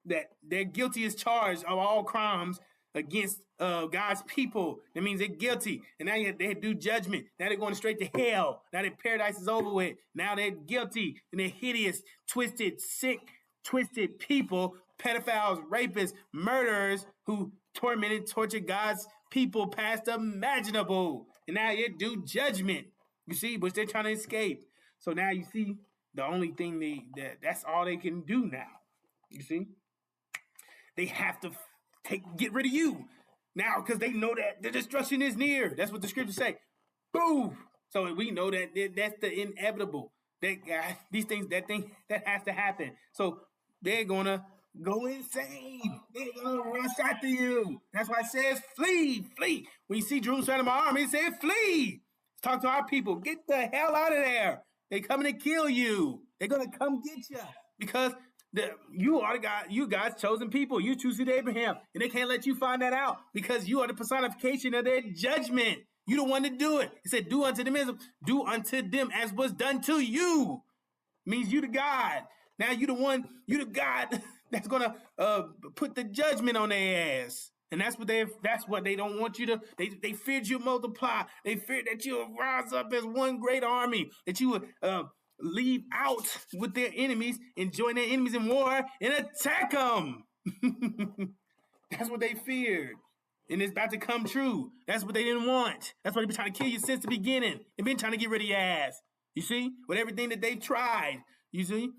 that they're guilty as charged of all crimes against God's people. That means they're guilty. And now they do judgment. Now they're going straight to hell. Now that paradise is over with. Now they're guilty and they're hideous, twisted, sick, twisted people, pedophiles, rapists, murderers who tortured God's people past imaginable. And now they do judgment. You see, which they're trying to escape. So now you see the only thing that's all they can do now. You see? They have to get rid of you now because they know that the destruction is near. That's what the scriptures say. Boom! So we know that that's the inevitable. That has to happen. So they're gonna go insane. They're gonna rush after you. That's why it says flee, flee. When you see Jerusalem in my army, it says flee. Talk to our people. Get the hell out of there. They coming to kill you. They're gonna come get you because you are the God. You God's chosen people. You choose Abraham, and they can't let you find that out because you are the personification of their judgment. You the one to do it. It said, do unto them as was done to you. Means you the God. Now you the God that's gonna put the judgment on their ass. And that's what they don't want you to. They feared you multiply. They feared that you would rise up as one great army, that you would leave out with their enemies and join their enemies in war and attack them. That's what they feared. And it's about to come true. That's what they didn't want. That's why they've been trying to kill you since the beginning. They've been trying to get rid of your ass. You see? With everything that they've tried. You see?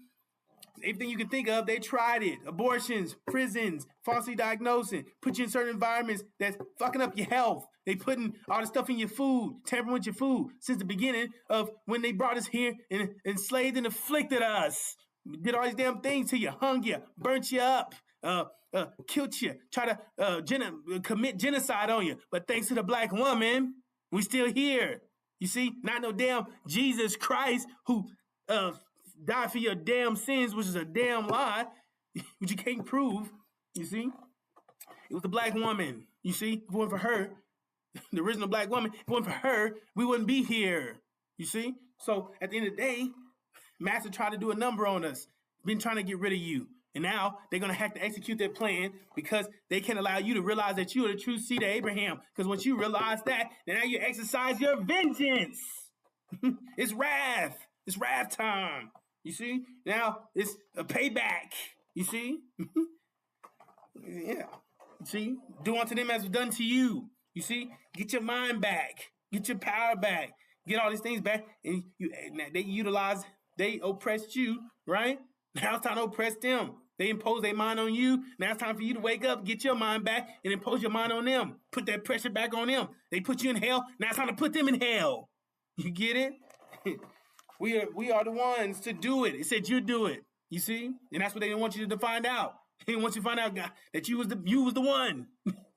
Everything you can think of, they tried it. Abortions, prisons, falsely diagnosing, put you in certain environments that's fucking up your health. They putting all the stuff in your food, tampering with your food since the beginning of when they brought us here and enslaved and afflicted us. Did all these damn things to you, hung you, burnt you up. Killed you, try to commit genocide on you. But thanks to the black woman, we still here. You see, not no damn Jesus Christ who died for your damn sins, which is a damn lie, which you can't prove. You see, it was the black woman. You see, if it wasn't for her, the original black woman, if it wasn't for her, we wouldn't be here. You see, so at the end of the day, Master tried to do a number on us, been trying to get rid of you. And now they're going to have to execute their plan because they can't allow you to realize that you are the true seed of Abraham. Because once you realize that, then now you exercise your vengeance. It's wrath. It's wrath time. You see? Now it's a payback. You see? Yeah. See? Do unto them as done to you. You see? Get your mind back. Get your power back. Get all these things back. And they oppressed you, right? Now it's time to oppress them. They impose their mind on you. Now it's time for you to wake up, get your mind back, and impose your mind on them. Put that pressure back on them. They put you in hell. Now it's time to put them in hell. You get it? We are the ones to do it. It said you do it. You see? And that's what they didn't want you to find out. They didn't want you to find out, God, that you was the one.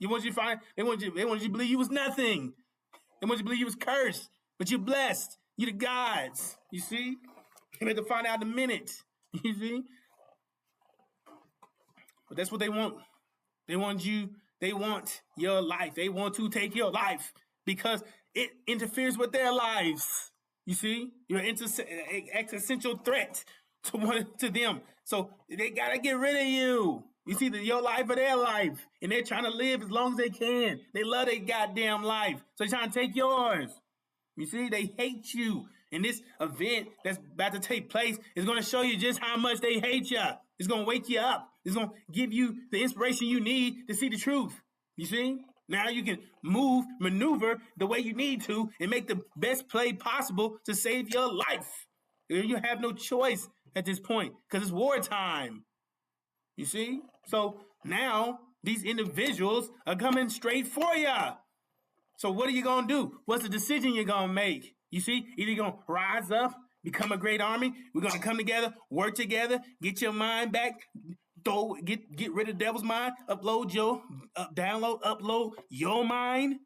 They want you to believe you was nothing. They want you to believe you was cursed, but you're blessed. You're the gods. You see? They had to find out in a minute. You see? But that's what they want. They want your life. They want to take your life because it interferes with their lives. You see? You're an existential threat to them. So they got to get rid of you. It's either your life or their life. And they're trying to live as long as they can. They love their goddamn life. So they're trying to take yours. You see? They hate you. And this event that's about to take place is going to show you just how much they hate you. It's going to wake you up. It's going to give you the inspiration you need to see the truth. You see? Now you can maneuver the way you need to and make the best play possible to save your life. You have no choice at this point because it's wartime. You see? So now these individuals are coming straight for you. So what are you going to do? What's the decision you're going to make? You see, either you're going to rise up, become a great army. We're going to come together, work together, get your mind back, get rid of the devil's mind, upload your mind,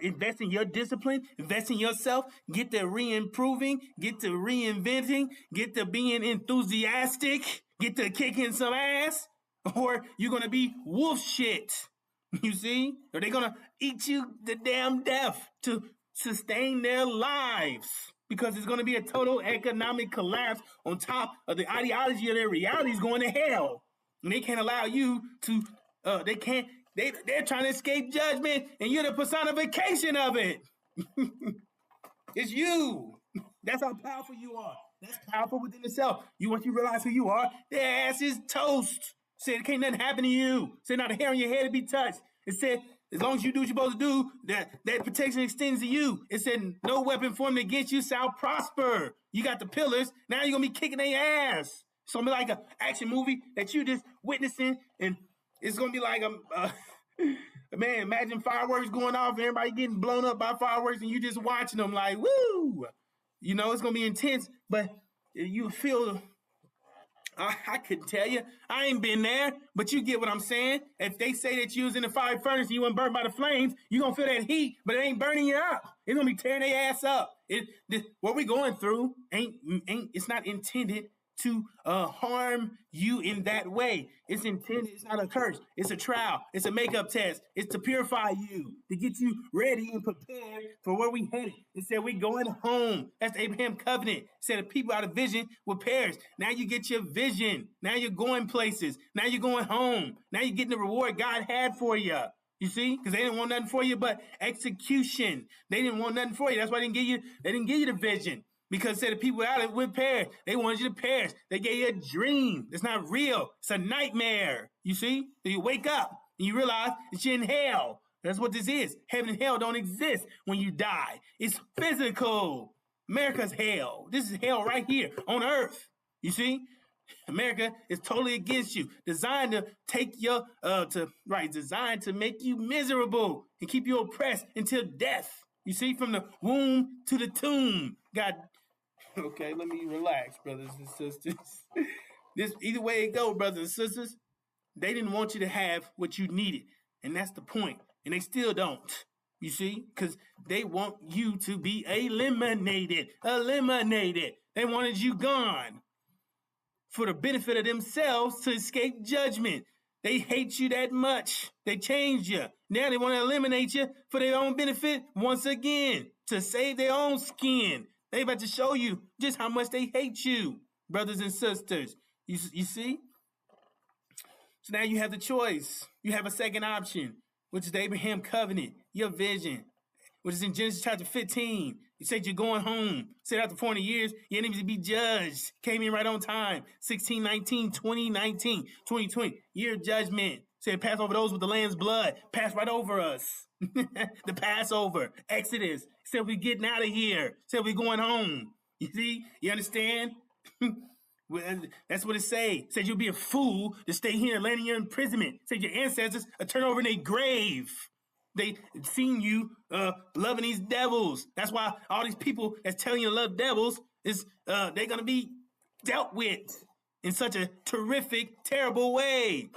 invest in your discipline, invest in yourself, get to re-improving, get to reinventing, get to being enthusiastic, get to kicking some ass, or you're going to be wolf shit. You see? Or they're going to eat you to damn death to sustain their lives because it's going to be a total economic collapse on top of the ideology of their reality is going to hell. And they can't allow you to, they're trying to escape judgment and you're the personification of it. It's you. That's how powerful you are. That's powerful within itself. Once you realize who you are, their ass is toast. Said, can't nothing happen to you. Said, not a hair on your head to be touched. It said, as long as you do what you're supposed to do, that protection extends to you. It said, no weapon formed against you shall prosper. You got the pillars. Now you're going to be kicking their ass. It's going to be like an action movie that you just witnessing. And it's going to be like Man, imagine fireworks going off and everybody getting blown up by fireworks and you just watching them like, woo! You know, it's going to be intense, but you feel... I couldn't tell you. I ain't been there, but you get what I'm saying. If they say that you was in the fire furnace and you weren't burned by the flames, you going to feel that heat, but it ain't burning you up. It's going to be tearing their ass up. What we going through it's not intended to harm you in that way. It's intended, it's not a curse. It's a trial. It's a makeup test. It's to purify you, to get you ready and prepared for where we headed. It said we going home. That's the Abraham covenant. It said the people out of vision will perish. Now you get your vision. Now you're going places. Now you're going home. Now you're getting the reward God had for you. You see? Because they didn't want nothing for you but execution. They didn't want nothing for you. That's why they didn't give you the vision. Because said the people out of would perish. They wanted you to perish. They gave you a dream. It's not real. It's a nightmare. You see? So you wake up and you realize that you're in hell. That's what this is. Heaven and hell don't exist when you die. It's physical. America's hell. This is hell right here on earth. You see? America is totally against you. Designed to take your designed to make you miserable and keep you oppressed until death. You see, from the womb to the tomb. God. Okay, let me relax, brothers and sisters. This either way it go, brothers and sisters, they didn't want you to have what you needed. And that's the point. And they still don't. You see? Because they want you to be eliminated. Eliminated. They wanted you gone. For the benefit of themselves to escape judgment. They hate you that much. They change you. Now they want to eliminate you for their own benefit once again. To save their own skin. They about to show you just how much they hate you, brothers and sisters. You see? So now you have the choice. You have a second option, which is the Abraham covenant, your vision, which is in Genesis chapter 15. You said you're going home. Said after 400 years, you didn't need to be judged. Came in right on time. 1619, 2019, 2020. Year of judgment. Said pass over those with the lamb's blood. Pass right over us. The Passover. Exodus. Said we getting out of here. Said we going home. You see? You understand? That's what it say. Said you'll be a fool to stay here and land in your imprisonment. Said your ancestors are turned over in their grave. They seen you loving these devils. That's why all these people that's telling you to love devils is they're gonna be dealt with in such a terrific, terrible way.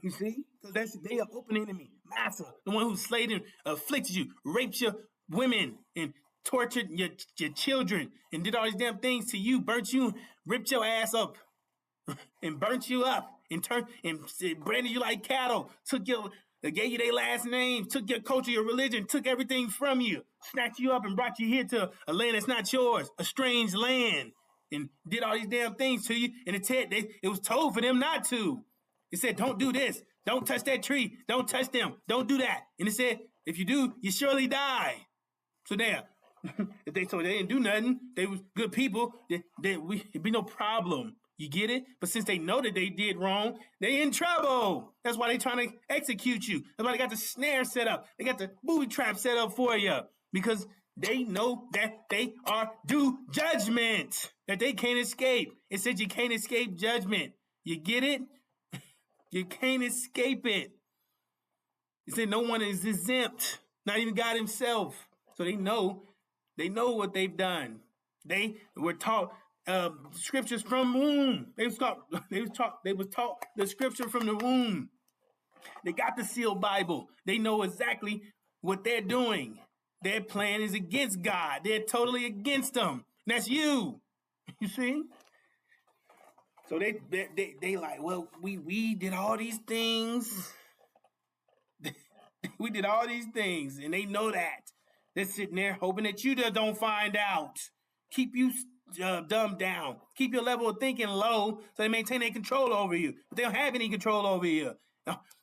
You see? Because they are open enemy. Massa, the one who slayed and afflicted you, raped your women and tortured your children and did all these damn things to you, burnt you, ripped your ass up and burnt you up and turned and branded you like cattle, they gave you their last name, took your culture, your religion, took everything from you, snatched you up and brought you here to a land that's not yours, a strange land, and did all these damn things to you. And it was told for them not to. It said, don't do this. Don't touch that tree. Don't touch them. Don't do that. And it said, if you do, you surely die. So there. If they didn't do nothing, they was good people, it'd be no problem. You get it? But since they know that they did wrong, they in trouble. That's why they trying to execute you. That's why they got the snare set up. They got the booby trap set up for you. Because they know that they are due judgment. That they can't escape. It said you can't escape judgment. You get it? You can't escape it. It said no one is exempt. Not even God himself. So they know what they've done. They were taught scriptures from womb. They was taught the scripture from the womb. They got the sealed Bible. They know exactly what they're doing. Their plan is against God. They're totally against them. And that's you. You see? So they like, well, we did all these things. We did all these things, and they know that. They're sitting there hoping that you just don't find out. Keep you dumbed down. Keep your level of thinking low so they maintain their control over you. But they don't have any control over you.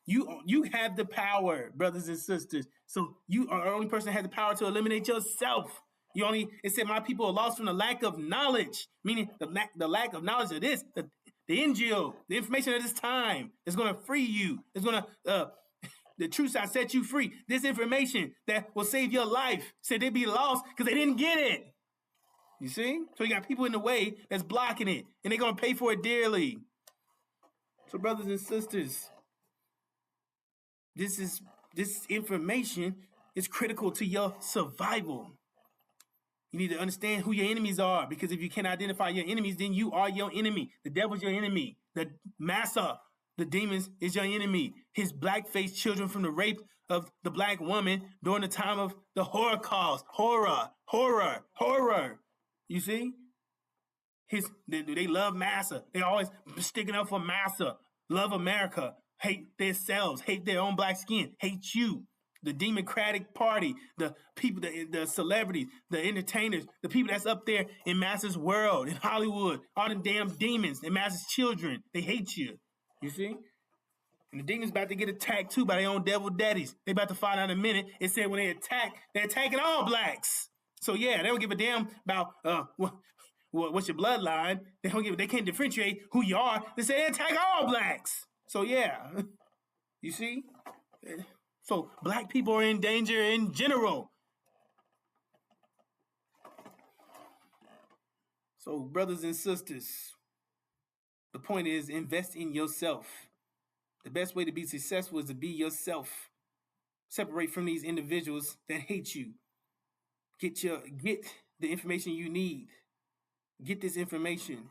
You have the power, brothers and sisters. So you are the only person that has the power to eliminate yourself. It said my people are lost from the lack of knowledge, meaning the lack of knowledge of this, the NGO, the information of this time is going to free you. It's going to, the truth shall set you free. This information that will save your life, said they be lost because they didn't get it. You see? So you got people in the way that's blocking it, and they're going to pay for it dearly. So brothers and sisters, This information is critical to your survival. You need to understand who your enemies are, because if you can't identify your enemies, then you are your enemy. The devil's your enemy. The massa, the demons, is your enemy. His black-faced children from the rape of the black woman during the time of the Holocaust. Horror. You see? They love massa. They always sticking up for massa. Love America. Hate themselves. Hate their own black skin. Hate you. The Democratic Party, the people, the celebrities, the entertainers, the people that's up there in Massa's world, in Hollywood, all them damn demons and Massa's children, they hate you. You see? And the demons about to get attacked too by their own devil daddies. They about to find out in a minute. It said when they attack, they're attacking all blacks. So yeah, they don't give a damn about what's your bloodline. They can't differentiate who you are. They say they attack all blacks. So yeah, you see? So black people are in danger in general. So brothers and sisters, the point is invest in yourself. The best way to be successful is to be yourself. Separate from these individuals that hate you. Get the information you need. Get this information.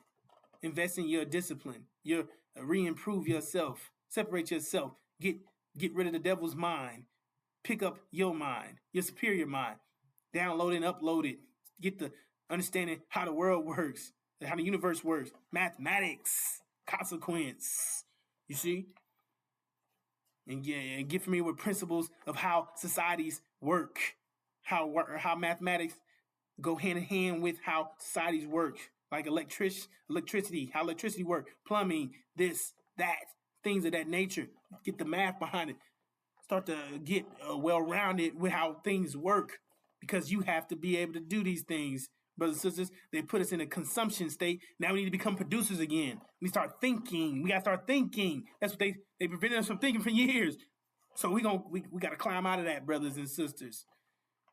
Invest in your discipline. Re-improve yourself. Separate yourself. Get rid of the devil's mind. Pick up your mind, your superior mind. Download and upload it. Get the understanding how the world works, how the universe works. Mathematics, consequence. You see? And get familiar with principles of how societies work. How mathematics go hand in hand with how societies work. Like electricity, how electricity works, plumbing, this, that, things of that nature. Get the math behind it. Start to get well-rounded with how things work, because you have to be able to do these things. Brothers and sisters, they put us in a consumption state. Now we need to become producers again. We start thinking. We got to start thinking. That's what they prevented us from thinking for years. So we got to climb out of that, brothers and sisters.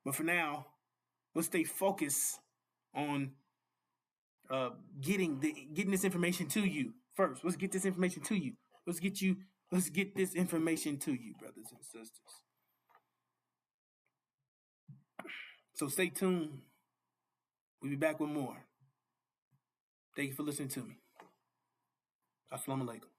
But for now, let's stay focused on getting this information to you first. Let's get this information to you. Let's get this information to you, brothers and sisters. So stay tuned. We'll be back with more. Thank you for listening to me. Assalamu alaikum.